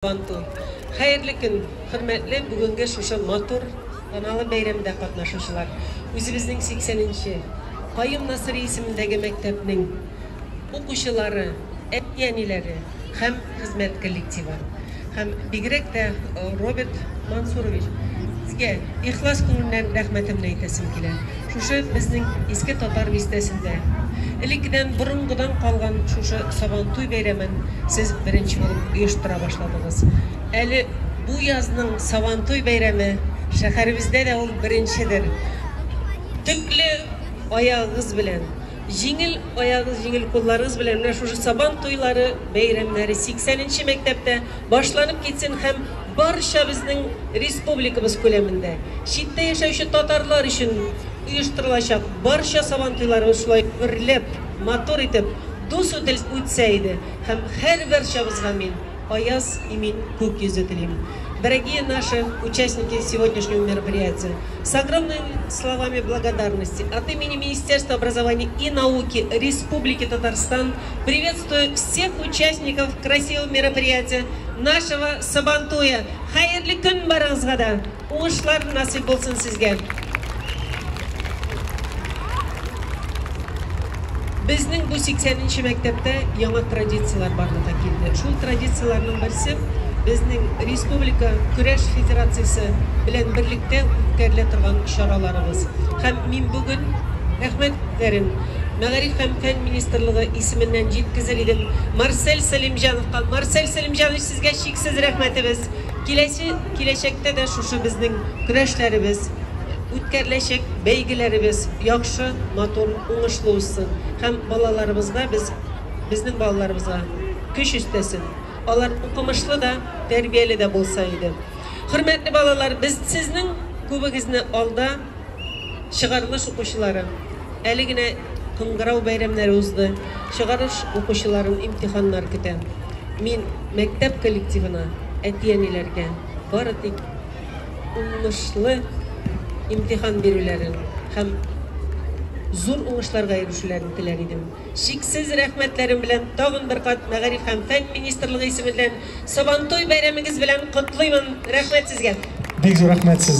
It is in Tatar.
Bantu. Hayırlı gün, hürmetli bugünkü şuşu motor analı bayramda katnaşuşular. Özümüzün 80. Payım Nasır isimindeki mektepnin okuşuları, etiyenileri hem hizmet kollektivi hem bigrek de Robert Mansurovic sizge ihlas konuğundan rahmetimle aytasım keler. Şuşu bizning eski Tatar vistesinde İlkiden burungudan kalgan şuşu Sabantuy bayramın siz birinci bulup uyuştura başladınız. Eli bu yazının Sabantuy bayramı şehrimizde de ol birincidir. Tüklü ayağınız bilen, jingil ayağınız, jingil kollarınız bilen şuşu Sabantuyları bayramları 80. mektepte başlanıp gitsin hem barışa bizning respublikamız koleminde. Şitte yaşayışı Tatarlar için uyuşturulacak barışa Sabantuyları uşulay ürlep, motor etip, dus ötseydi. Hem her bir şabızga min, ayaz imin kuk yüzü dileyim. Дорогие наши участники сегодняшнего мероприятия, с огромными словами благодарности от имени Министерства образования и науки Республики Татарстан приветствую всех участников красивого мероприятия нашего Сабантуя. Хайырлы күн барыңызга да, уңышлар насип болсын сезге. Bizning bu 80. mektepte yangi tradisiyalar barlığa keldi. Şul tradisiyalarning birisi bizning Respublika Kurash Federatsiyasi bilan birlikte o'tkazila turgan ishoralarimiz. Hem men bugun rahmatlarim Maarif hem Fen Ministerligi isminden yetkazil edim. Marcel Salimjanovga. Marcel Salimjanov sizga cheksiz rahmatimiz. Kelajakda da shu bizning kurashlarimiz o'tkazilajak belgilarimiz yaxshi, motor, o'ngishli bo'lsin. Hem balalarımızga bizning balalarimizga kuch istesin. Onlar okumuşlu da, terbiyeli de bolsaydı. Hürmetli balalar, biz sizning kubingizni alda çıkarılış okuşuları, eligine kıngırav bayramları uzdu, çıkarış okuşuların imtihanlar küten. Min mektep kollektivine, etiyenilerge, baratik, uğuşlu imtihan verirlerin, hem zor uğuşlarga erişularını diler idim. Şiksiz rahmetlerim bilen tağın bir kat Maarif hem Fen Ministerligi isminden Sabantuy bayramınız bilen kutlayman. Rahmet sizge. Bek zor rahmet sizge.